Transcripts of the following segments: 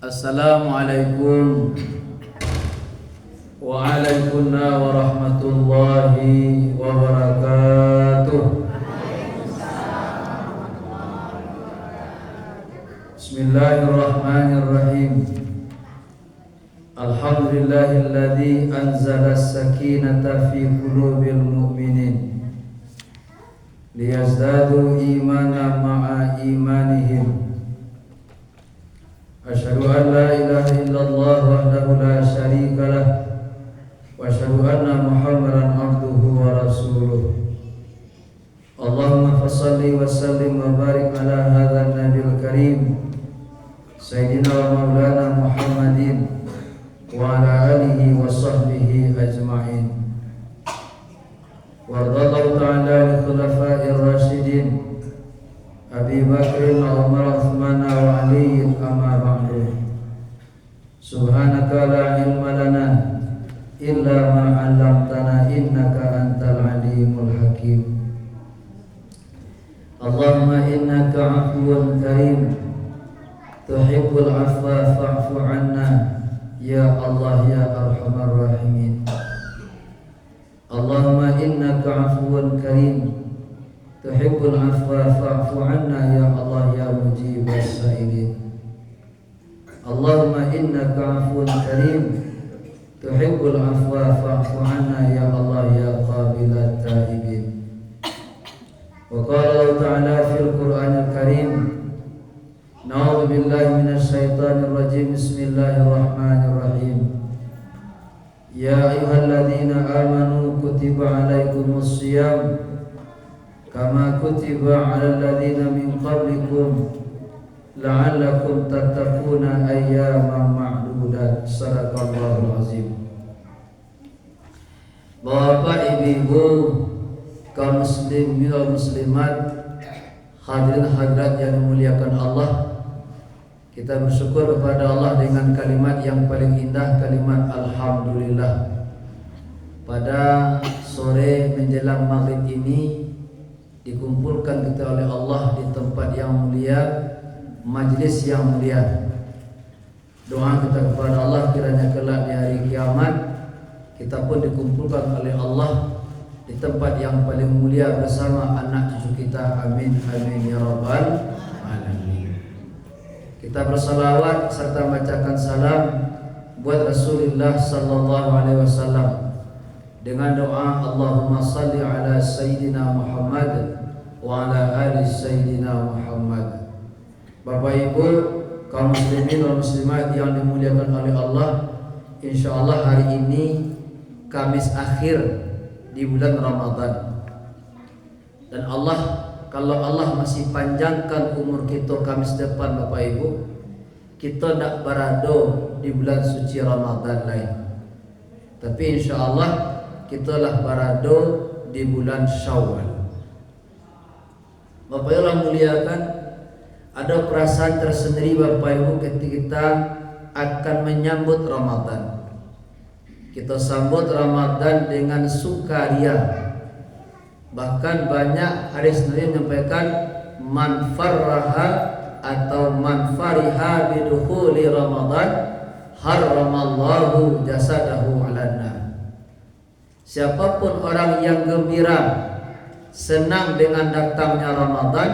Assalamualaikum Waalaikumsalam warahmatullahi wabarakatuh. Bismillahirrahmanirrahim. Alhamdulillahilladzi anzala as-sakinata fi qulubil mu'minin liyazdadu imanan ma'a imanihim. Asyhadu an la ilaha illallah wahdahu la syarika lah wa asyhadu anna Muhammadan abduhu wa rasuluh. Allahumma fassalli wa sallim wa barik ala hadzal nabiyil karim sayyidina wa maulana Muhammadin wa ala alihi wa sahbihi ajma'in. Wa radallahu ta'ala li khulafa'ir rasyidin Abi Bakr, Umar, Uthman wa Ali, amma ba'du. Subhanaka la ilma lana illa ma 'allamtana innaka antal alimul hakim. Allahumma innaka 'afuwun karim tuhibbul 'afwa fa'fu 'anna ya Allah ya arhamar rahimin. Allahumma innaka 'afuwun karim tuhibbul afwa fa'fu 'anna ya Allah ya mujibas sa'ilin. Allahumma innaka 'afuwun karim tuhibbul afwa fa'fu 'anna ya Allah ya qabilat taibin. Wa qala Allah ta'ala fil Qur'anil Karim, na'udzu billahi minasy syaithanir rajim. Bismillahirrahmanirrahim. Ya ayyuhalladzina amanu kutiba 'alaikumus shiyam kama kutiba 'alal ladzina min qablikum la'allakum tattaquna ayyaman ma'dudat. Shadaqallahul azim. Bapak, Ibu, kaum muslimin wal muslimat, hadirin hadirat yang dimuliakan Allah, kita bersyukur kepada Allah dengan kalimat yang paling indah, kalimat alhamdulillah. Pada sore menjelang maghrib ini dikumpulkan kita oleh Allah di tempat yang mulia, majlis yang mulia. Doa kita kepada Allah kiranya kelak di hari kiamat kita pun dikumpulkan oleh Allah di tempat yang paling mulia bersama anak cucu kita. Amin amin ya rabbal alamin. Kita bersalawat serta membacakan salam buat Rasulullah sallallahu alaihi wasallam dengan doa Allahumma salli ala Sayyidina Muhammad wa ala ali Sayyidina Muhammad. Bapak Ibu, kaum muslimin dan muslimat yang dimuliakan oleh Allah, insyaallah hari ini Kamis akhir di bulan Ramadan. Dan kalau Allah masih panjangkan umur kita Kamis depan, Bapak Ibu, kita nak berado di bulan suci Ramadan lain. Tapi insyaallah kita lah berado di bulan Syawal. Bapak Ibu yang muliakan, ada perasaan tersendiri Bapak Ibu ketika kita akan menyambut Ramadan. Kita sambut Ramadan dengan sukaria. Bahkan banyak hadis Nabi menyampaikan man farraha atau man fariha bidukhuli Ramadan harramallahu jasadahu 'alan nar. Siapapun orang yang gembira, senang dengan datangnya Ramadan,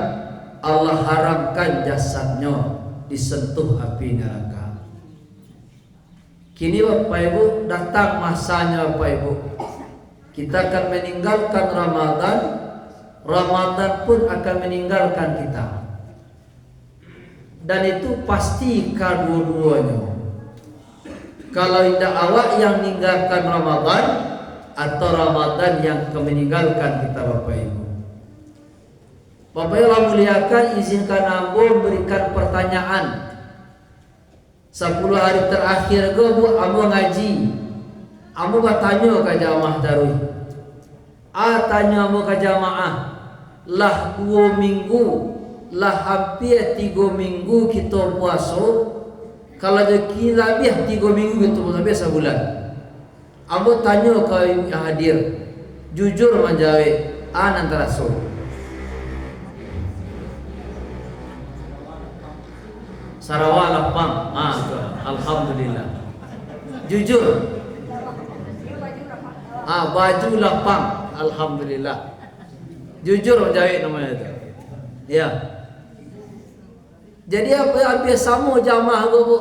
Allah haramkan jasadnya disentuh api neraka. Kini Bapak Ibu datang masanya Bapak Ibu, kita akan meninggalkan Ramadan, Ramadan pun akan meninggalkan kita. Dan itu pasti kedua-duanya. Kalau tidak awak yang meninggalkan Ramadan atau Ramadan yang meninggalkan kita Bapak Ibu. Bapak Ibu yang muliakan, izinkan ambo memberikan pertanyaan. 10 hari terakhir ambo ngaji. Ambo bertanya ke jamaah tarawih. Tanya ambo ke jamaah, lah 2 minggu, lah hampir 3 minggu kita puasa. Kalau rezeki lebih 3 minggu kita puasa biasa bulan. Ambo tanya ke yang hadir, jujur menjawab, antara so. Sarawak lapang. Alhamdulillah. Jujur. Baju lapang. Alhamdulillah. Jujur menjahit namanya itu. Ya. Jadi apa yang biasa mau jamaah bu?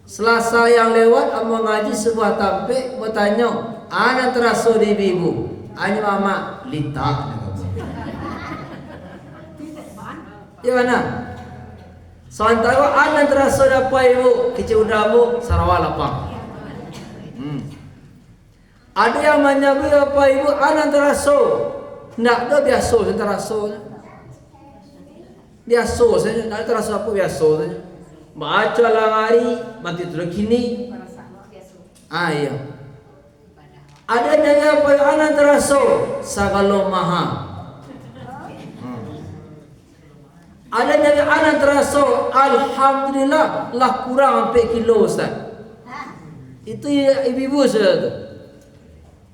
Selasa yang lewat amo ngaji sebuah tampik bertanya, ana terasa di ibu. Ani mama lita. Ya mana? Sementara ana terasa dapat ibu kecil udamu Sarawak lapang. Ada yang menyabi apa ibu ana terasa. Ndak ada biasa terasa. Biasa saja, ndak terasa apa biasa saja. Baca lang hari, mati terus kini. Iya. Ada yang apa yang ana terasa sagalo maha. Ada yang ana terasa alhamdulillah lah kurang sampai kilo Ustaz. Itu ibu-ibu saja tu.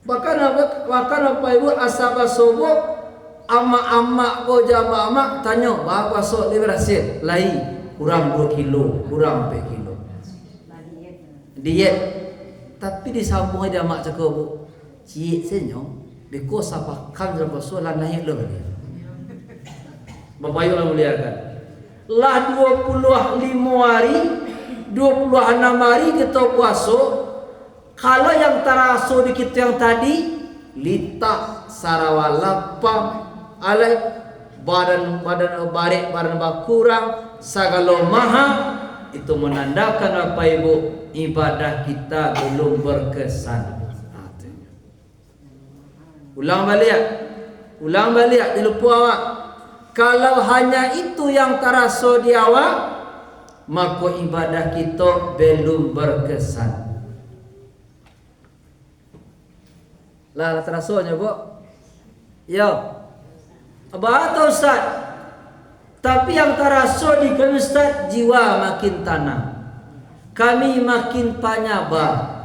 Bahkan apa ibu asal subuh ama-ama ko jama-ama tanya berapa sok dia berhasil lai kurang 2 kilo, kurang 4 kilo. Diet. Tapi disambung aja mak cakap bu. Cik senyo, beko sapa kan berapa so lan naik lo dia. Bapak Ibu yang muliakan. Lah 25 hari, 26 hari kita puasa. Kalau yang terasa di kita yang tadi lita Sarawak lapang alai badan barik badan berkurang sagala maha, itu menandakan apa ibu ibadah kita belum berkesan. Ulang balik dilupa awak. Kalau hanya itu yang terasa di awak, maka ibadah kita belum berkesan. Lah terasanya bu. Ya. Apa tahu Ustaz? Tapi yang terasa di kami Ustaz, jiwa makin tanam. Kami makin penyabar.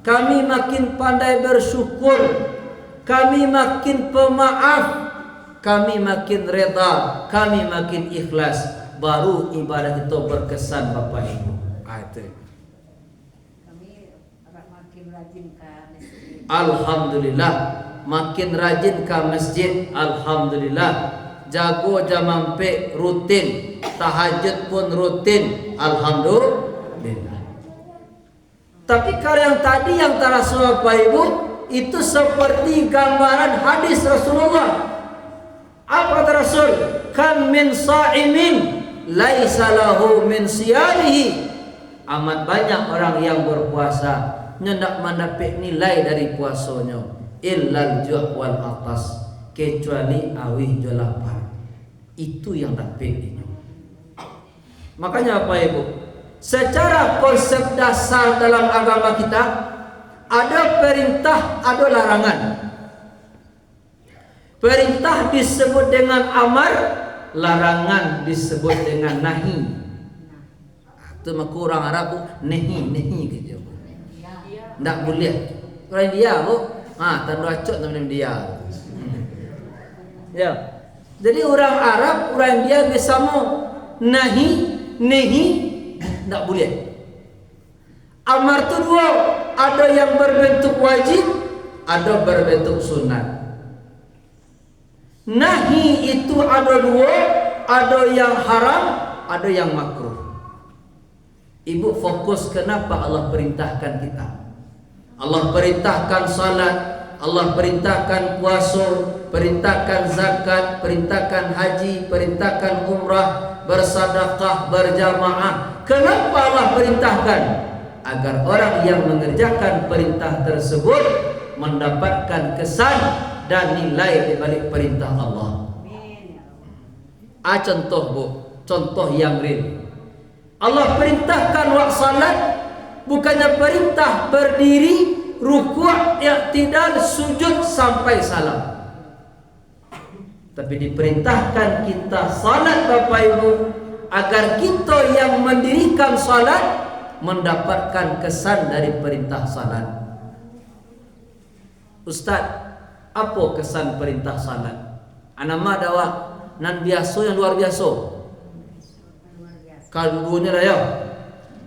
Kami makin pandai bersyukur. Kami makin pemaaf. Kami makin reda. Kami makin ikhlas. Baru ibadah kita berkesan Bapak Ibu. Itu. Kami makin rajin ke masjid. Alhamdulillah. Makin rajin ke masjid. Alhamdulillah. Jago jam 4 rutin, tahajud pun rutin. Alhamdulillah. Tapi kalau yang tadi yang terasa Bapak Ibu itu seperti gambaran hadis Rasulullah. Apa kata Rasul? Kam min sa'imin laisa lahu min siyamihi. Amat banyak orang yang berpuasa nyendak mendapat nilai dari puasanya. Illal ju' wal atas, kecuali awih jo lapar. Itu yang dapat ini. Makanya apa Ibu? Secara konsep dasar dalam agama kita ada perintah, ada larangan. Perintah disebut dengan amar, larangan disebut dengan nahi. Itu maka orang Arab nehi gitu. Tidak boleh. Orang dia tanda acot nama dia. Ya. Jadi orang Arab, orang dia bisa mau nehi, tidak boleh. Amar itu dua, ada yang berbentuk wajib, ada berbentuk sunat. Nahi itu ada dua, ada yang haram, ada yang makruh. Ibu fokus kenapa Allah perintahkan kita. Allah perintahkan salat, Allah perintahkan puasa, perintahkan zakat, perintahkan haji, perintahkan umrah, bersedekah, berjamaah. Kenapa Allah perintahkan? Agar orang yang mengerjakan perintah tersebut mendapatkan kesan dan nilai di balik perintah Allah. Contoh Bu, contoh yang real. Allah perintahkan waktu salat, bukannya perintah berdiri, rukuk, i'tidal, sujud sampai salam. Tapi diperintahkan kita salat Bapak Ibu, agar kita yang mendirikan salat mendapatkan kesan dari perintah salat. Ustaz, apa kesan perintah salat? Anama dawa nan biasa yang luar biasa. Kalau dunia dah ya.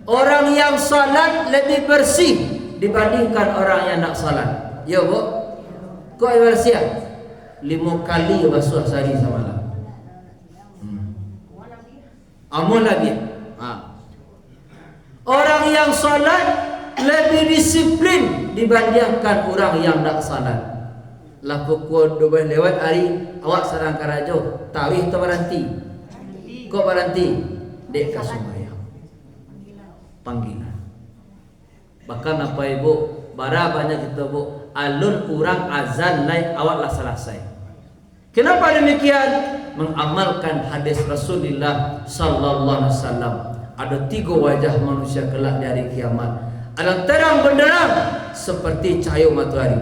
orang yang salat lebih bersih dibandingkan orang yang tak salat. Ya bu, kau bersih 5 kali basuh sehari semalam. Amal lagi. Orang yang salat lebih disiplin dibandingkan orang yang tak salat. Lah pukul 12 lewat hari awak sarang karajo, tawih tu berhenti. Kau berhenti dek ka sembahyang. Panggilan. Bahkan apa ibu, bara banyak kita bu, alun kurang azan naik awak lah selesai. Kenapa demikian? Mengamalkan hadis Rasulullah sallallahu alaihi wasallam. Ada 3 wajah manusia kelak di hari kiamat. Ada terang benderang seperti cahaya matahari.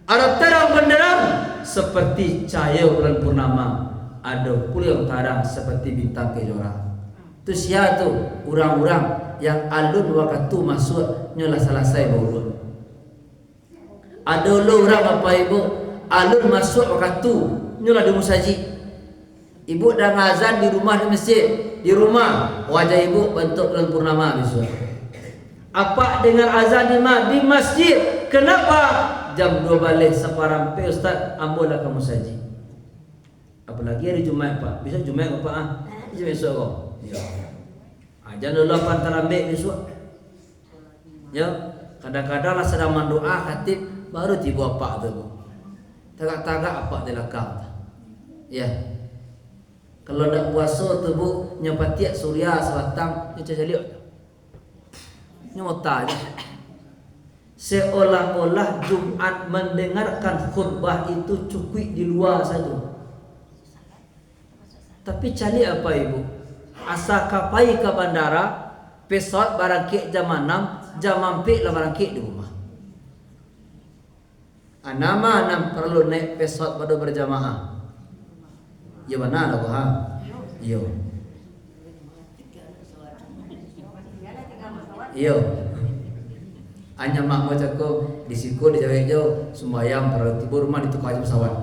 Ada terang benderang seperti cahaya bulan purnama. Ada pula yang terang seperti bintang kejora. Itu siapa tu? Orang-orang yang alun waktu masuk nyolah selesai baulun. Ada orang apa ibu alun masuk waktu nyolah di musajid. Ibu dah ngazan di rumah di masjid. Di rumah wajah ibu bentuk bulan purnama besok. Apa dengan azan di masjid? Kenapa? Jam 2 balik separang pe ustaz ambo lah kamu saji. Apalagi hari Jumaat pak. Besok Jumaat apa besok kau. Ya. Jangan dulu antara ambek besok. Ya, kadang-kadang lah sedang mendoa khatib baru tiba apa tu. Tagak-tagak apa dilakang. Ya. Kalau nak puasa tu bu nyapatiak surya sebatang ni cajaliok. Ni mota je. Seolah-olah Jumat mendengarkan khutbah itu cukup di luar saja. Tapi cari apa ibu? Asa kapai ke bandara, pesawat barang kek jam 6, jam mampik lah barang kek di rumah. Nama perlu naik pesawat pada berjamaah. Ya mana lah ha? Yo. Yo. Hanya mak macam ko di siku di jauh sembahyang pada tiba rumah di tukar pesawat.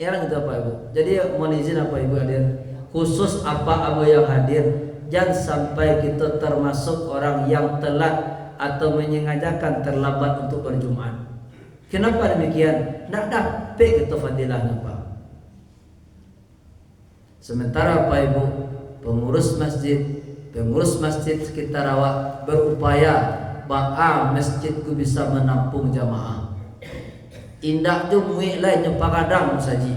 Yang itu apa ibu? Jadi mohon izin apa ibu hadir? Khusus apa abu yang hadir, jangan sampai kita termasuk orang yang telat atau menyengajakan terlambat untuk berjumaat. Kenapa demikian? Nak dapat kita fadilahnya pak. Sementara apa ibu? Pengurus masjid sekitar awak berupaya bahawa masjidku bisa menampung jamaah. Indak tu muik lain yang pakadang saji.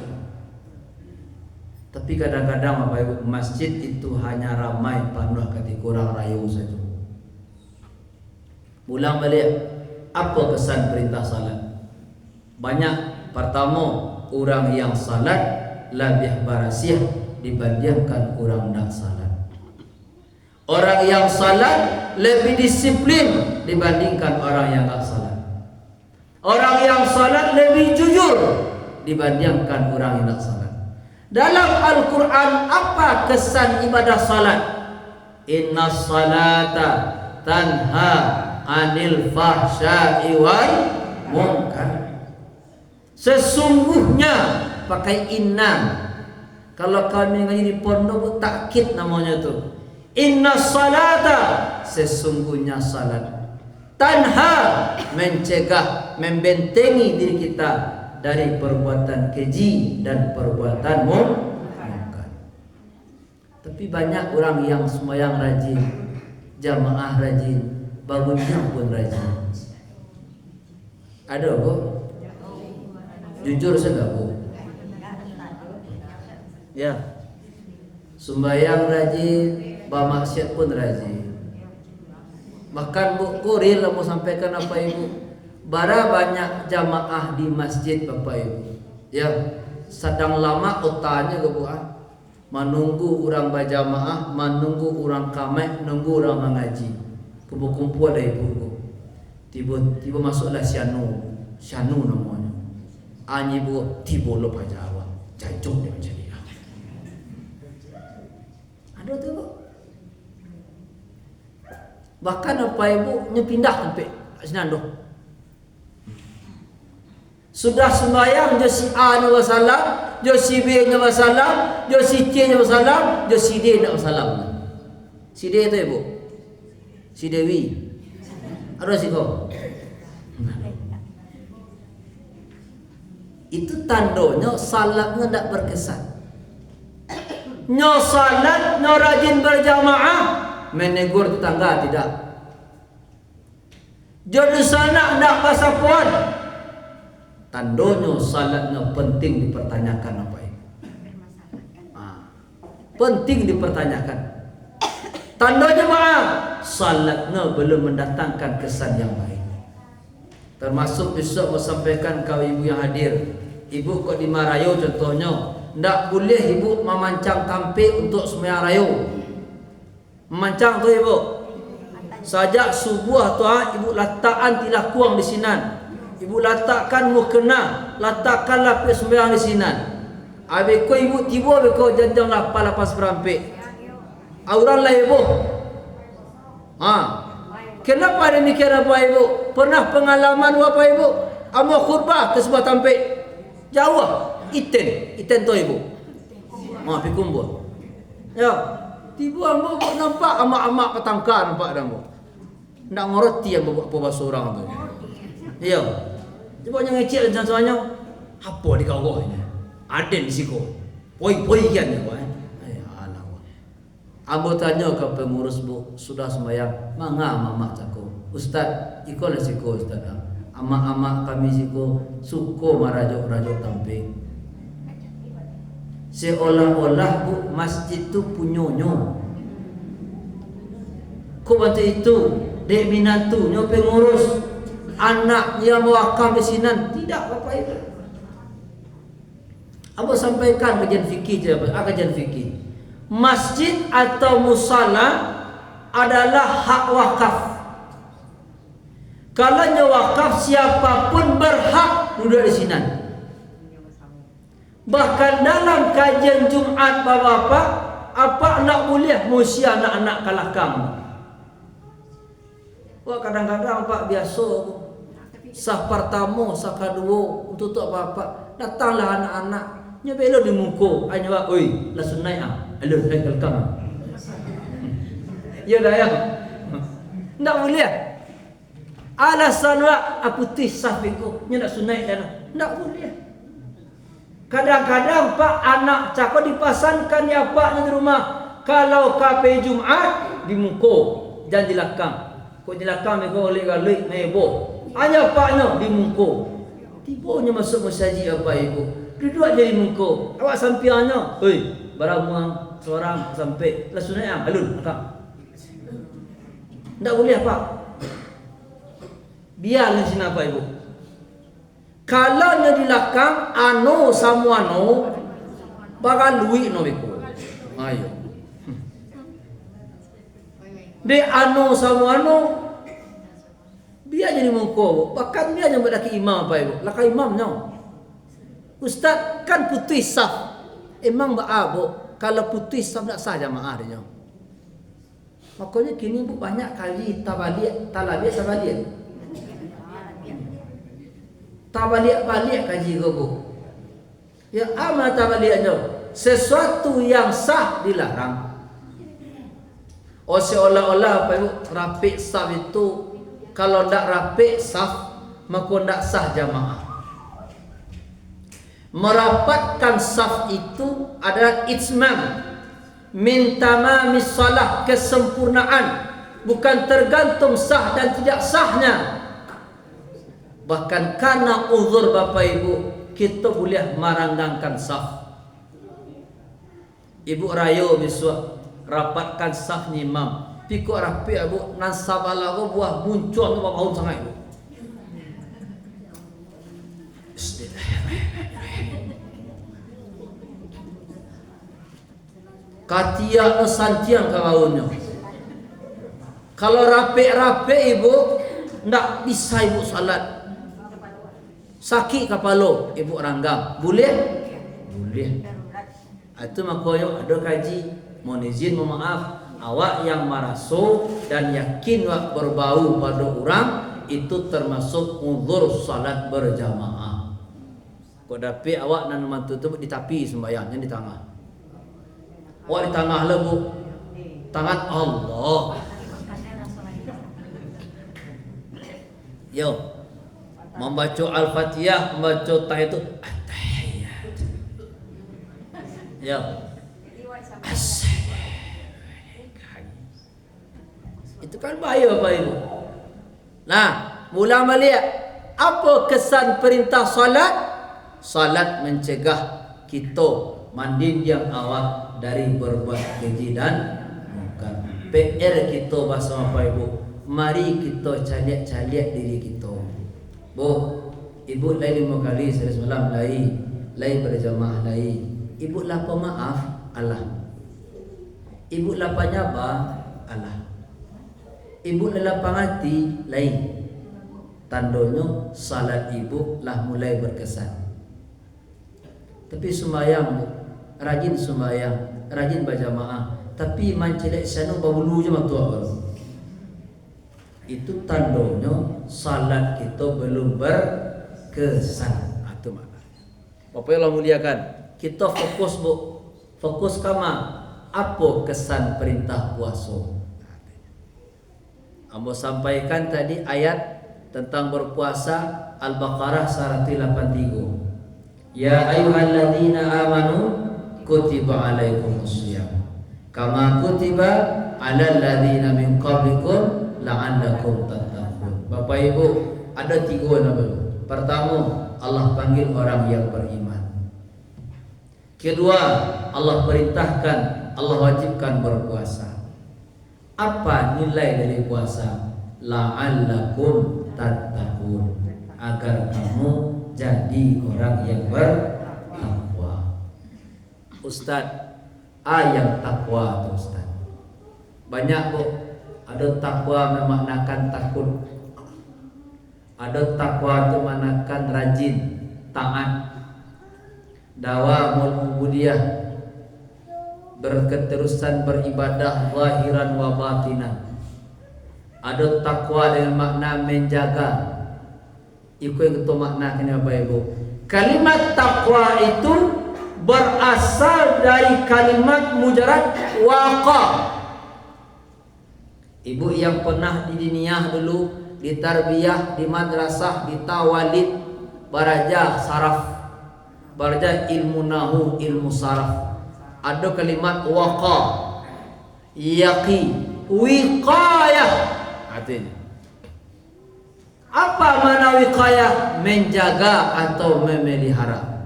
Tapi kadang-kadang apa ibu, masjid itu hanya ramai penuh ketika kurang rayu saja. Ulang balik, apa kesan perintah salat? Banyak. Pertama, orang yang salat lebih barasiah dibandingkan orang tak salat. Orang yang salat lebih disiplin dibandingkan orang yang tak salat. Orang yang salat lebih jujur dibandingkan orang yang tak salat. Dalam Al-Quran apa kesan ibadah salat? Inna salata tanha anil fahsya'i wal munkar. Sesungguhnya pakai inna. Kalau kami ngaji di pondok takkid namanya tu. Inna salata, sesungguhnya salat. Tanha, mencegah, membentengi diri kita dari perbuatan keji dan perbuatan munkar. Tapi banyak orang yang sembahyang rajin, jamaah rajin, bangunnya pun rajin. Ada bu? Jujur saja bu. Ya, sembahyang rajin, bermaksiat pun rajin. Bahkan bu, kuril mau sampaikan apa ibu? Bara banyak jamaah di masjid bapak ibu. Ya, sedang lama otaknya ke bu, menunggu orang berjamaah, menunggu orang kamai, nunggu orang mengaji. Kumpul-kumpul ada ibu. Tiba-tiba masuklah Syanu namanya. Anyi bu, tiba lo pajawa, jajok dia macam ni. Ada tu bu. Bahkan apa ibu nyepindah sampai senando. Sudah sembahyang jo si A nya wasallam, jo si B nya wasallam, jo si C nya wasallam, jo si D nya wasallam. Si D itu ibu, si Dewi, ada si kau. Itu tandanya salatnya tidak berkesan. Nyo salat, nyo rajin berjamaah, menegur tetangga tidak. Jadi sana tidak pasapuan. Tandanya salatnya penting dipertanyakan apa ini? Penting dipertanyakan. Tandanya maaf, salatnya belum mendatangkan kesan yang baik. Termasuk besok mau sampaikan kau ibu yang hadir. Ibu kok di Marayo contohnya, ndak boleh ibu memancang tampe untuk sembahyang rayo. Memancang tu ibu. Sajak subuh tu ibu letakkan tilah kuang di sinan. Ibu letakkan mukena, letakkan lapis sembahyang di sinan. Habis ko ibu tiba ko janjang lapas berampik. Auran lah ibu. Kenapa demikian apa ibu? Pernah pengalaman apa ibu? Amo khutbah ke sebuah tampe. Jauh, iten tu ibu. Pi kumpul. Ya, tiba amo nampak amak-amak petangka nampak dah mo. Ndak ngerti yang bawa bahasa orang tu. Ya. Coba yang ngecek dan semuanya. Apa di kau ini? Aden di siku. Poi kian ya, alah. Abo tanya ke pengurus bu, sudah sembahyang, mangga mama cako. Ustaz, iko le siku ustaz. Amak-amak kami siku suko marajuk-rajuk tampe. Seolah-olah bu masjid tu punyonyo. Kau bantu itu, dek minantu, nyo pengurus, anak yang mewakaf di sinan, tidak apa itu. Apa sampaikan kajian fikih je, kajian fikih. Masjid atau musala adalah hak wakaf. Kalau nyo wakaf, siapapun berhak duduk di sinan. Bahkan dalam kajian Jumat bapak-bapak, apa nak boleh musi anak-anak kalah kamu. Wah kadang-kadang pak biasa sah pertama, sah kedua untuk apa-apa. Datanglah anak-anak nyebelo di muka, hanya pak, oi, langsung naik alur naik kelkam. Ya dah ya. Ndak boleh. Alasan wa putih safiku, nya nak sunai dan ndak boleh. Kadang-kadang pak anak cakap dipasankan ya paknya di rumah. Kalau KP Jumat di muka dan di belakang. Kau di belakang mereka oleh galik mebo. Hanya paknya di muka. Tibanya masuk masjid apa ibu. Duduk aja di muka. Awak sampiannya, oi, barang muang seorang sampai langsung naik alun belakang. Ndak boleh pak. Biar di sini apa ibu. Kalau nya di belakang ano samuano bakal duit no ibu. Ayo. De ano samuano biar jadi mongko. Bahkan dia yang berdaki imam apa ibu. Laka imamnya. Ustaz kan putih saf. Emang ba'abo kalau putih saf tak sah jamaah dia. Makanya kini bu banyak kali talabiyah sabaliah. Tabalik kaji gogo. Ya amat tabaliknya. Sesuatu yang sah dilarang. Seolah-olah apa itu rapi saf itu kalau ndak rapi saf maka ndak sah jamaah. Merapatkan saf itu adalah itmam min tamamis salah, kesempurnaan, bukan tergantung sah dan tidak sahnya. Bahkan karena uzur bapak ibu kita boleh meranggangkan saf. Ibu rayo besok rapatkan saf ni imam. Piko rapi ibu nasabala go buah muncul tu bau sangat ibu. Katia santiang kawannya. Kalau rapi ibu ndak bisa ibu salat. Sakit kepala ibu ranggang. Boleh? Boleh. Itu makanya ada kaji. Mohon izin, mohon maaf. Awak yang maraso dan yakin wak berbau pada orang itu termasuk uzur salat berjamaah. Kau dapat awak dan mantu tu di tepi sembahyang, yang di tengah. Awak di tengah lah bu. Tangan Allah. Yo, membaca Al-Fatihah, membaca tahiyat itu at-tahiyat. Yo. Itu kan bahaya Bapak Ibu. Nah, mula balik, apa kesan perintah salat? Salat mencegah kita mandin yang awak dari berbuat keji dan mungkar. PR kita bahasa Bapak Ibu, mari kita caliak-caliak diri kita. Bu, ibu lain 5 kali semalam lain berjamaah lain. Ibu lapa maaf Allah. Ibu lapa nyaba Allah. Ibu lelapang hati lain. Tandanya salat ibu lah mulai berkesan. Tapi sembahyang bu, rajin sembahyang, rajin berjamaah, tapi mancelek sana babulu je matu awal. Itu tandanya salat kita belum berkesan. Itu maknanya. Bapak yang Allah muliakan, kita fokus bu, fokus kama. Apa kesan perintah puasa? Ambo sampaikan tadi ayat tentang berpuasa Al-Baqarah 183. Ya ayyuhalladzina amanu kutiba alaikumusiyam kama kutiba alal ladzina min qablikum la'allakum tattaqun. Bapak Ibu, ada 3 nama. Pertama, Allah panggil orang yang beriman. Kedua, Allah perintahkan, Allah wajibkan berpuasa. Apa nilai dari puasa? La'allakum tattaqun, agar kamu jadi orang yang bertakwa. Ustaz, yang takwa tuh Ustaz. Banyak kok. Ada takwa memaknakan takut. Ada takwa itu memaknakan rajin, taat. Dawamul ubudiyah, berketerusan beribadah zahiran wa batinan. Ada takwa dengan makna menjaga. Itu yang kita maknakan Bapak Ibu. Kalimat takwa itu berasal dari kalimat mujarad waqa. Ibu yang pernah di diniyah dulu, di tarbiyah, di madrasah, di tawalid, baraja saraf, baraja ilmu nahu, ilmu saraf. Ada kalimat waqa, yaqi, wiqayah. Artinya apa makna wiqayah? Menjaga atau memelihara.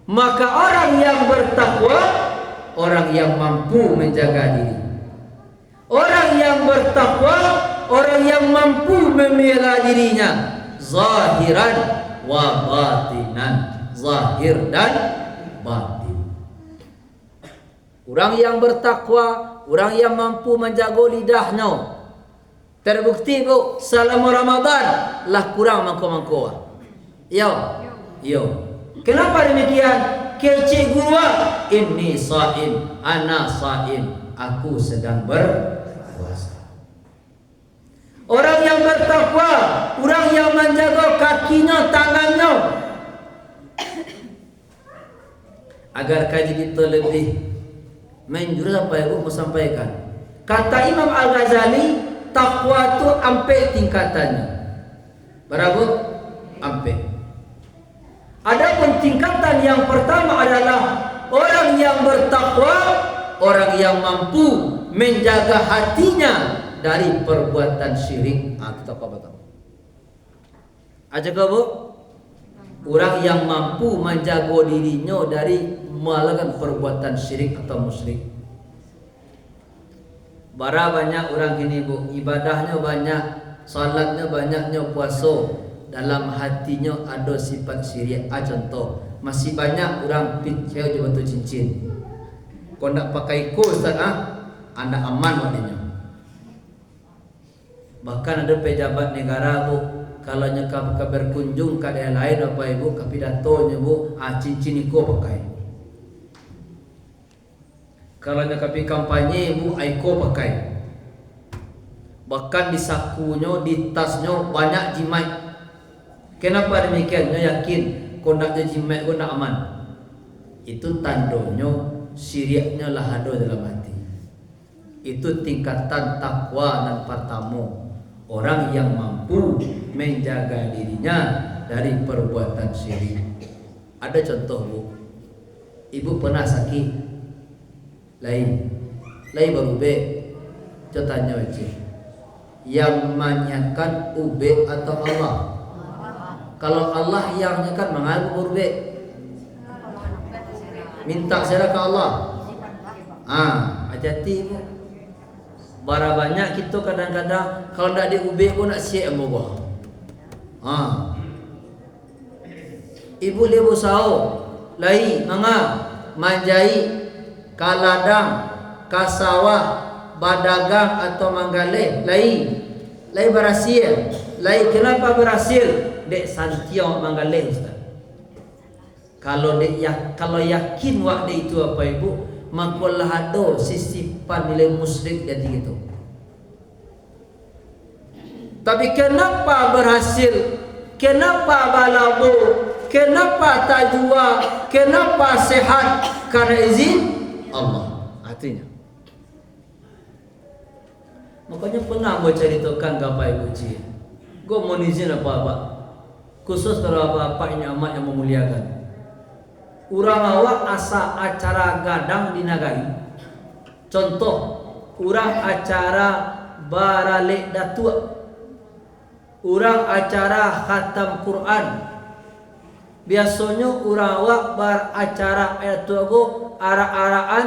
Maka orang yang bertakwa, orang yang mampu menjaga diri. Orang yang bertakwa, orang yang mampu memelihara dirinya, zahiran wa batinan, zahir dan batin. Orang yang bertakwa, orang yang mampu menjaga lidahnya. Terbukti bu, selama Ramadan lah kurang mangko-mangko. Yo. Kenapa demikian? Kecik guru, ini saim, ana saim, aku sedang berpuasa. Orang yang bertakwa, orang yang menjaga kakinya, tangannya, agar kaji kita lebih menjurus apa yang Ibu mau sampaikan. Kata Imam Al-Ghazali, takwa itu ampe tingkatannya. Berapa? Ampe. Adapun tingkatan yang pertama adalah orang yang bertakwa, orang yang mampu menjaga hatinya dari perbuatan syirik. Kita apa tahu? Aja Bu? Orang yang mampu menjaga dirinya dari melakukan perbuatan syirik atau musyrik. Bara banyak orang gini Bu, ibadahnya banyak, salatnya banyaknya, puasa, dalam hatinya ada sifat syirik. Contoh, masih banyak orang cewek jual batu cincin. Kau nak pakai ko Ustaz, anda aman maknanya. Bahkan ada pejabat negara Bu, kalau nyekap berkunjung ke daerah lain Bapak Ibu, ke pidatonya Bu, cincin iko pakai. Kalau nyekap kampanye Bu, iko pakai. Bahkan di sakunya, di tasnya banyak jimat. Kenapa demikian? Dia yakin kau nak jimat kau nak aman. Itu tandanya syiriknya lah ada dalam hati. Itu tingkatan takwa dan pertama. Orang yang mampu menjaga dirinya dari perbuatan syirik. Ada contoh Bu. Ibu pernah sakit. Lain baru be. Coba tanya aja. Yang menyanyikan ube atau Allah? Kalau Allah yang menyanyikan mengaku ube. Minta serah ke Allah. Hati-hati Bu. Bara banyak kita kadang-kadang kalau nak diubik pun nak siap bawah. Ibu lebu sao, lai manga, manjai, kaladang, kasawah, badagang atau manggale, lai berhasil. Lai kenapa berhasil? Dek santiong manggale Ustaz. Kalau yakin waktu itu apa Ibu? Makulah ada sisipan nilai musyrik jadi gitu. Tapi kenapa berhasil? Kenapa balabu? Kenapa tajwa? Kenapa sehat? Karena izin Allah. Artinya. Makanya pernah mau ceritakan Bapak Ibu Cik. Gue mau izin apa-apa. Khusus kalau apa-apa ini amat yang memuliakan. Urang awak asa acara gadang di nagari. Contoh, urang acara baralik datua, urang acara khatam Quran. Biasanya urang awak beracara ayat tuago ara-araan,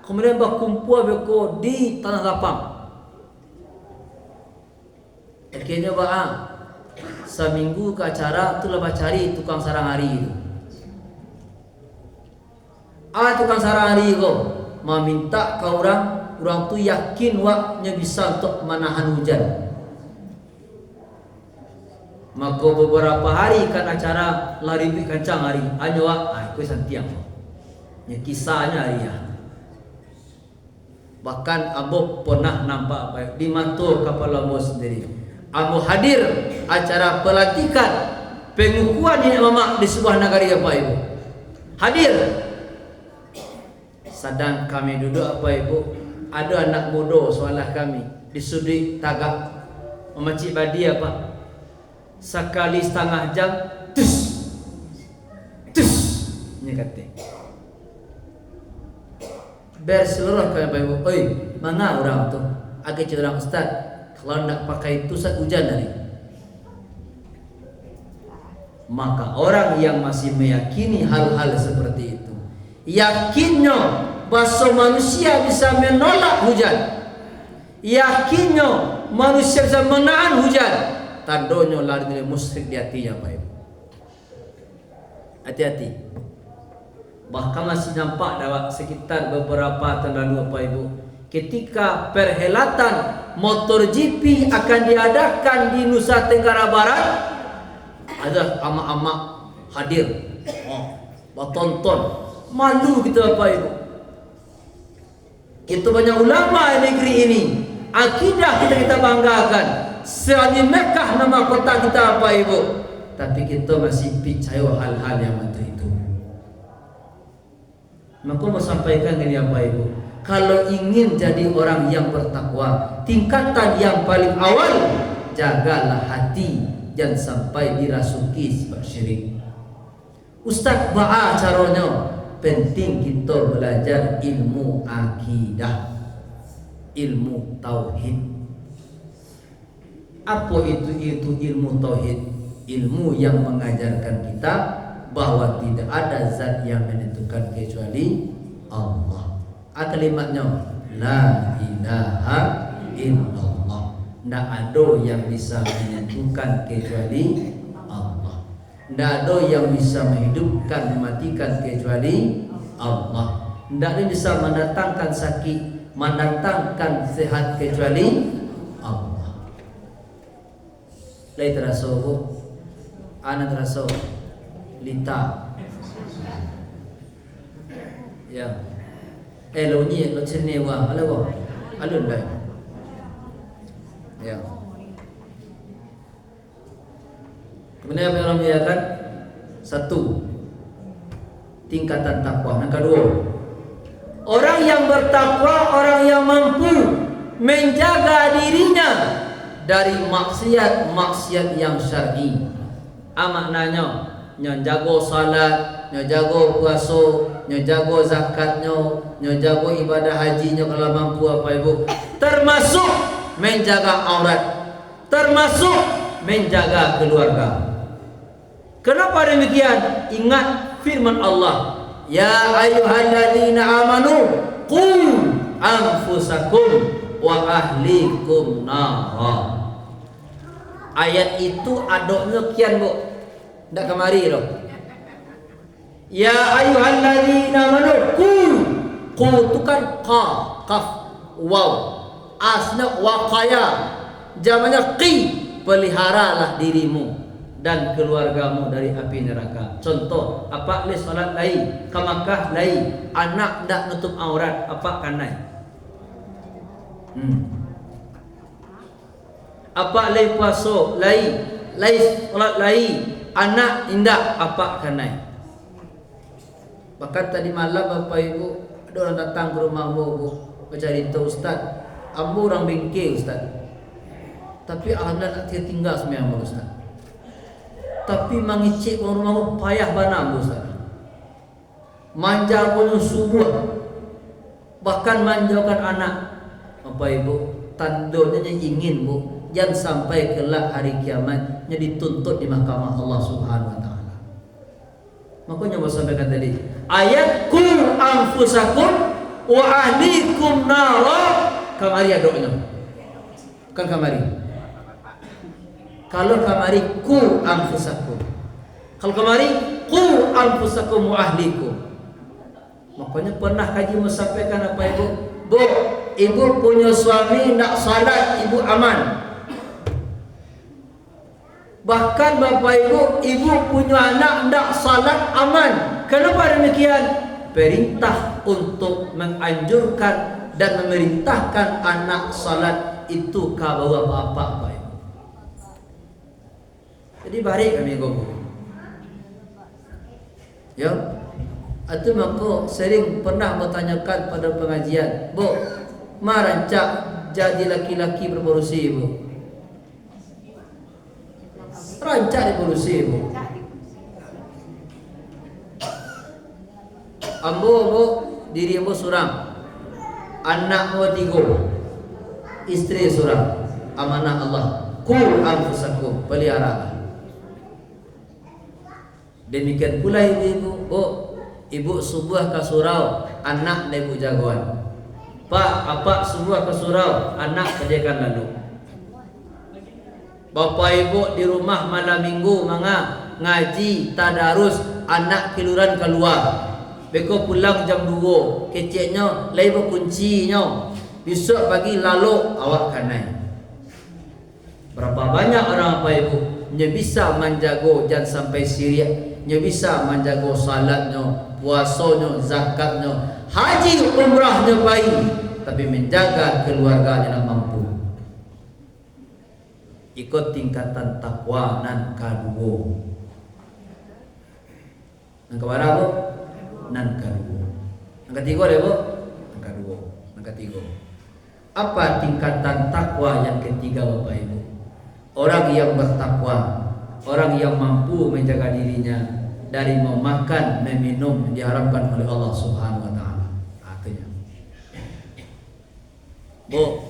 kemudian berkumpul beko di tanah lapang. Akhirnya seminggu ke acara tu lah cari tukang sarang hari itu. Tukang sarang hari itu meminta ke orang tu yakin waknya bisa untuk menahan hujan. Maka beberapa hari kan acara lari kancang hari, hanya aku santiang. Nya kisahnya hari ya. Bahkan Abu pernah nampak di mata kepala Abu sendiri. Abu hadir acara pelantikan pengukuhan ini mamak di sebuah negara apa Ibu. Hadir. Sedang kami duduk apa Ibu, ada anak muda soalah kami di sudut tagak memacik badi apa, sekali setengah jam tus ini kata ber seluruh kami apa Ibu. Oi mana orang tu agak cerang Ustaz, kalau nak pakai itu saat hujan hari. Maka orang yang masih meyakini hal-hal seperti itu, yakinnya bahwa manusia bisa menolak hujan, yakinnya manusia bisa menahan hujan, tandanya lari dari musyrik di hatinya Pak Ibu. Hati-hati. Bahkan masih nampak dalam sekitar beberapa tahun lalu Pak Ibu, ketika perhelatan MotoGP akan diadakan di Nusa Tenggara Barat, ada amak-amak hadir, bertonton, malu kita Pak Ibu. Itu banyak ulama negeri ini, akidah kita banggakan. Selagi Mekah nama kota kita apa Ibu, tapi kita masih percaya hal-hal yang macam itu. Maka mau sampaikan ini apa Ibu, kalau ingin jadi orang yang bertakwa, tingkatan yang paling awal, jagalah hati, jangan sampai dirasuki sebab syirik. Ustaz ba'a caranya, penting kita belajar ilmu akidah, ilmu tauhid. Apa itu ilmu tauhid? Ilmu yang mengajarkan kita bahwa tidak ada zat yang menentukan kecuali Allah. Kalimatnya la ilaha illallah. Tidak ada yang bisa menentukan kecuali Allah. Tidak ada yang bisa menghidupkan, mematikan kecuali Allah. Tidak ada yang bisa mendatangkan sakit, mendatangkan sehat kecuali Allah. Lai terasa bu, anak terasa lita. Ya, lo ni lo cene wa, ala wa, alun dah. Ya. Kemudian apa yang menyatakan? Satu, tingkatan takwa. Yang kedua, Orang yang bertakwa, orang yang mampu menjaga dirinya dari maksiat-maksiat yang syar'i. Maknanya nyajago salat, nyajago puasa, nyajago zakatnya, nyajago ibadah hajinya kalau mampu apa ibu. Termasuk menjaga aurat, termasuk menjaga keluarga. Kenapa demikian? Ingat firman Allah, ya ayyuhalladzina amanu qu anfusakum wa ahlikum nara. Ayat itu adoknya kian bu, ndak kemari loh. Ya ayyuhalladzina amanu qu itu kan qaf waw, asna waqaya, jamannya qi, peliharalah dirimu dan keluargamu dari api neraka. Contoh, apa le salat lai, ke Makkah lai, anak ndak nutup aurat, apa kanai? Apa lai puasa lai, salat lai, anak indak, apa kanai? Bahkan tadi malam Bapak Ibu ada orang datang ke rumahmu bu, mencari tahu Ustaz, ambo orang bengkel Ustaz. Tapi alhamdulillah nak tinggal semua Ustaz. Tapi mengicik orang rumah payah banam Ustaz. Manja punya subuh, bahkan manjakan anak. Bapak Ibu, tandanya ingin bu, jangan sampai kelak hari kiamatnya dituntut di mahkamah Allah Subhanahu Wa Taala. Makanya mau sampaikan tadi, ayat qu anfusakum wa ahlikum nara, kamari adoknya. Kan kamari. Kalau kamari ku anfusakum, kalau kamari ku anfusakum wa ahlikum. Makanya pernah kaji menyampaikan apa ibu? Bu, ibu punya suami nak salat, ibu aman. Bahkan bapak ibu punya anak nak salat, aman. Kenapa demikian? Perintah untuk menganjurkan dan memerintahkan anak salat itu ke bawah bapak. Jadi balik kami gogo. Ya, itu maka sering pernah bertanyakan pada pengajian, bu, marancak jadi laki-laki berberusi bu. Rancak diberusi bu. Ambo bu, diri ambo suram, anak ambo 3, istri suram, amanah Allah. Qul anfusakum, pelihara. Demikian pula ibu, ibu subuh ke surau, anak ibu jagoan. Pak, apa subuh ke surau, anak kerjakan lalu. Bapak ibu di rumah malam minggu ngaji tadarus, anak kiluran keluar. Beko pulang jam 2, keceknya lai kuncinya. Besok pagi lalu awak kanai. Berapa banyak orang apa ibu nya bisa menjago jangan sampai sirik. Nya bisa menjaga salatnya, puasanya, zakatnya, haji umrahnya baik, tapi menjaga keluarganya yang mampu. Ikut tingkatan takwa nan kadua. Nan keberapa bu? Nan kadua. Nan ketiga deh bu? Nan kadua. Nan ketiga. Apa tingkatan takwa yang ketiga bapak ibu? Orang yang bertakwa, orang yang mampu menjaga dirinya dari memakan, meminum yang diharamkan oleh Allah Subhanahu Wa Taala. Artinya, bu,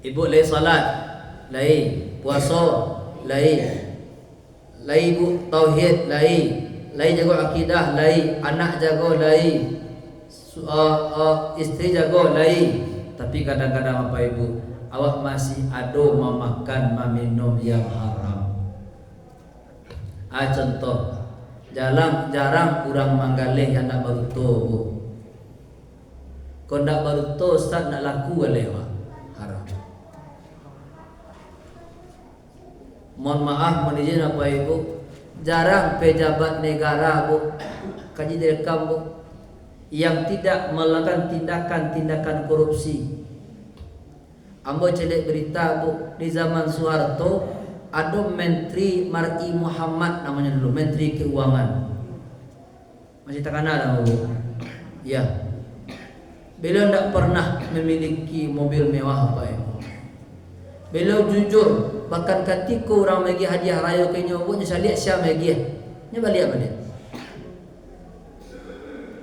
ibu lay salat, lay puasa, lay bu tauhid, lay jaga akidah, lay anak jaga, lay istri jaga, lay. Tapi kadang-kadang apa ibu, awak masih ada memakan, meminum yang haram. Contoh, jarang kurang manggalih yang nak baruto bu. Kau nak baruto Ustaz nak laku oleh awak haram. Mohon maaf menizin apa ibu, jarang pejabat negara bu, kaji direkam bu, yang tidak melakukan tindakan-tindakan korupsi. Ambo cedek berita bu, di zaman Soeharto ada Menteri Mar'i Muhammad namanya dulu, Menteri Keuangan. Masih tak kenal bu? Ya. Beliau tidak pernah memiliki mobil mewah Bapak Ibu. Beliau jujur, bahkan ketika orang bagi hadiah raya ke nyoboknya saya lihat siapa bagi nya balik.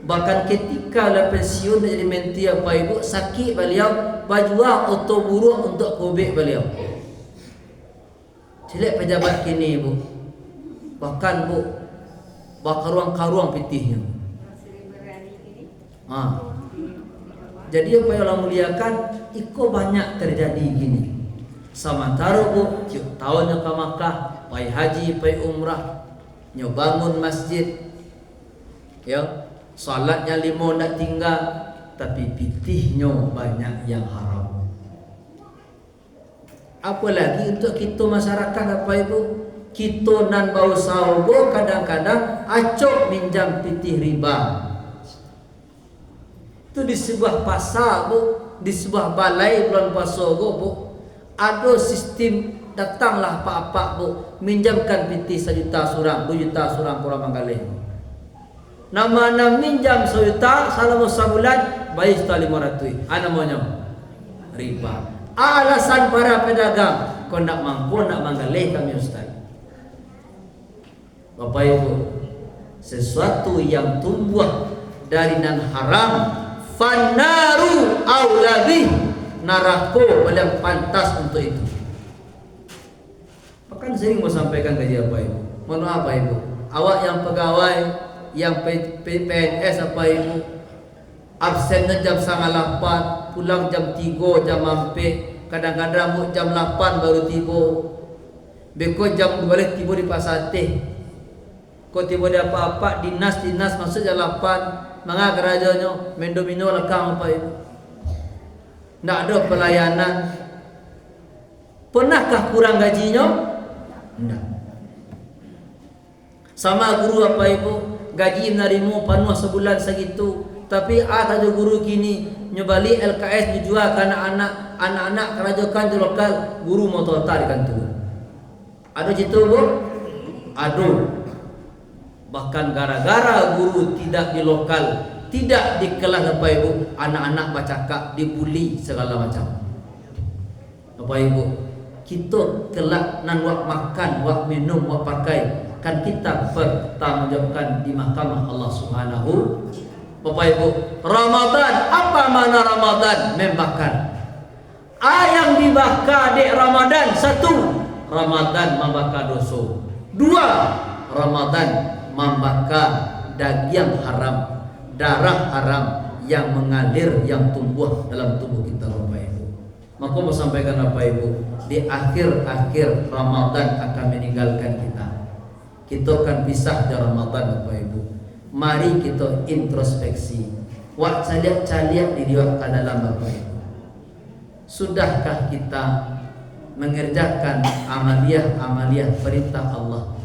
Bahkan ketika lah pensiun dari menti Bapak Ibu, sakit beliau bajuah auto buruk untuk kobek beliau. Celek pejabat kini Bu, bahkan Bu bakaruang-karuang pitihnya. Jadi apa yang Allah muliakan, iko banyak terjadi gini. Samantara Bu, tiap tahunnya ke Makkah, pai haji, pai umrah, nyobangun masjid, ya, salatnya 5 nak tinggal, tapi pitihnya banyak yang haram. Apalagi untuk kita masyarakat apa Ibu, kita nan bau saugo kadang-kadang acok minjam pitih riba. Itu di sebuah pasar Bu, di sebuah balai bulan puasa Bu, ada sistem datanglah pak-pak Bu, minjamkan pitih 1 juta surang, 2 juta surang kurang manggalih. Nama minjam 1 juta, salam sebulan, bayar 500. Ana maunya riba. Alasan para pedagang, kau nak mampu nak manggalih kami Ustaz. Bapak Ibu, sesuatu yang tumbuh dari nan haram, fannaru aulabi, neraka paling pantas untuk itu. Bahkan sering mau sampaikan ke dia Bapak Ibu. Mohon maaf Bapak Ibu, awak yang pegawai, yang PNS apa Ibu, absennya jam 9.30, pulang jam 3, jam 4, kadang-kadang jam 8 baru tiba. Beko jam 12 tiba di Pasar Teh. Kau tiba di apa-apa dinas masuk jam 8, mangga kerajanya mendomino lekang apa Ibu. Tidak ada pelayanan. Pernahkah kurang gajinya? Tidak. Sama guru apa Ibu, gaji menarimu penuh sebulan segitu, tapi ada guru kini nyobali LKS dijual ke anak-anak kerajakan di lokal, guru mau total kan tu. Ada situ Bu? Ada. Bahkan gara-gara guru tidak di lokal, tidak di kelas Bapak Ibu, anak-anak bacakak dibuli segala macam. Bapak Ibu, kita kelak nan wak makan, wak minum, wak pakai, kan kita bertanggungjawabkan di mahkamah Allah Subhanahu. Bapak Ibu, Ramadan, apa makna Ramadan? Membakar. Yang dibakar di Ramadan, 1, Ramadan membakar dosa. 2, Ramadan membakar daging haram, darah haram yang mengalir, yang tumbuh dalam tubuh kita Bapak Ibu. Maka mau sampaikan Bapak Ibu, di akhir-akhir Ramadan akan meninggalkan kita. Kita akan pisah dari Ramadan Bapak Ibu. Mari kita introspeksi. Wak caliak diri wak dalam Bapak Ibu. Sudahkah kita mengerjakan amaliyah perintah Allah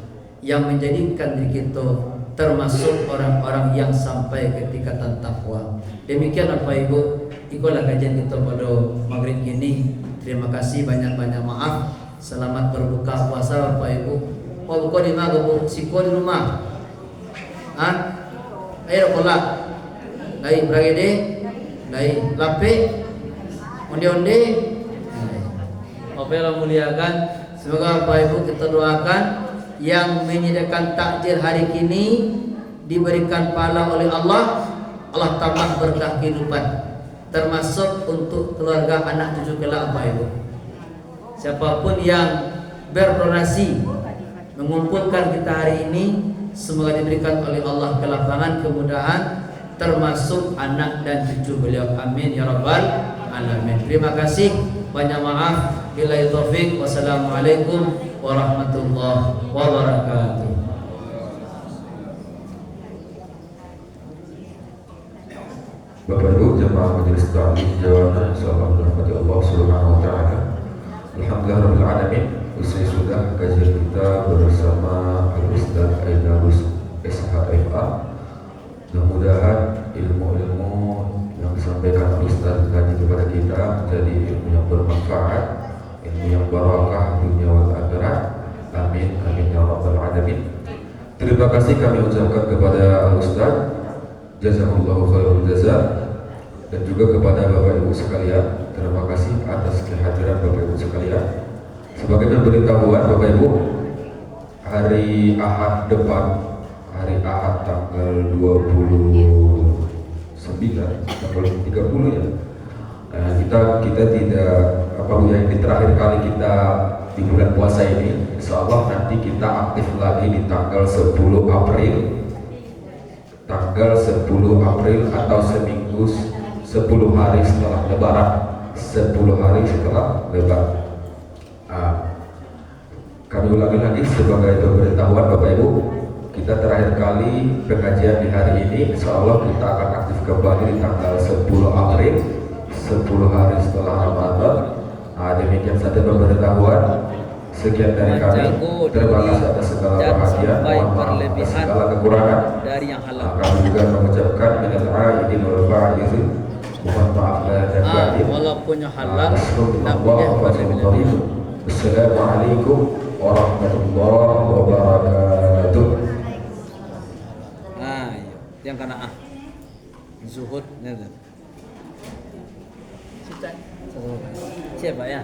yang menjadikan diri kita termasuk orang-orang yang sampai ke tingkatan takwa? Demikian Bapak Ibu, itulah kajian kita pada maghrib ini. Terima kasih, banyak-banyak maaf. Selamat berbuka puasa Bapak Ibu. Mau buka di mana Bu? Siko di rumah. Ayo kolak. Lai beragede. Lai lape. Onde-onde. Allah muliakan. Semoga Bapak Ibu kita doakan yang menyediakan takjil hari ini diberikan pahala oleh Allah. Allah tambah berkah kehidupan, termasuk untuk keluarga, anak cucu kelak Bapak Ibu. Siapapun yang berdonasi mengumpulkan kita hari ini, semoga diberikan oleh Allah kelapangan, kemudahan, termasuk anak dan cucu beliau. Amin ya rabbal alamin. Terima kasih, banyak maaf. Billahi taufik. Wassalamualaikum warahmatullahi wabarakatuh. Bapak Ibu jemaah majelis taklim Jawa, insyaallah dirahmati Allah Subhanahu wa taala. Alhamdulillahirabbil alamin. Usai sudah kajian kita bersama Al-Ustaz Aidarus SHFA. Mudah-mudahan ilmu-ilmu yang disampaikan Ustaz tadi kepada kita jadi ilmu yang bermanfaat, ilmu yang barakah dunia wal akhirat. Amin amin ya rabbal alamin. Terima kasih kami ucapkan kepada Ustaz, jazakallahu khairul jazaa. dan juga kepada Bapak Ibu sekalian. Terima kasih atas kehadiran Bapak Ibu sekalian. Sebagai pemberitahuan Bapak Ibu, hari Ahad depan, hari Ahad tanggal 29, tanggal 30 ya. Kita tidak yang di terakhir kali kita di bulan puasa ini, insya Allah nanti kita aktif lagi di tanggal 10 April, atau seminggu 10 hari setelah Lebaran, 10 hari setelah Lebaran. Kami ulangi lagi sebagai pemberitahuan Bapak Ibu, kita terakhir kali pengajian di hari ini, insya Allah kita akan aktif kembali di tanggal 10 April, 10 hari setelah Ramadan. Demikian saja pemberitahuan. Sekian dari kami. Terima kasih atas segala bahagia. Mohon maaf atas segala kekurangan. Kami juga mengucapkan minal aidin wal faizin. Mohon maaf lahir dan batin. Walaupun halal, Assalamualaikum warahmatullahi wabarakatuh. Yang kena zuhud siapa ya?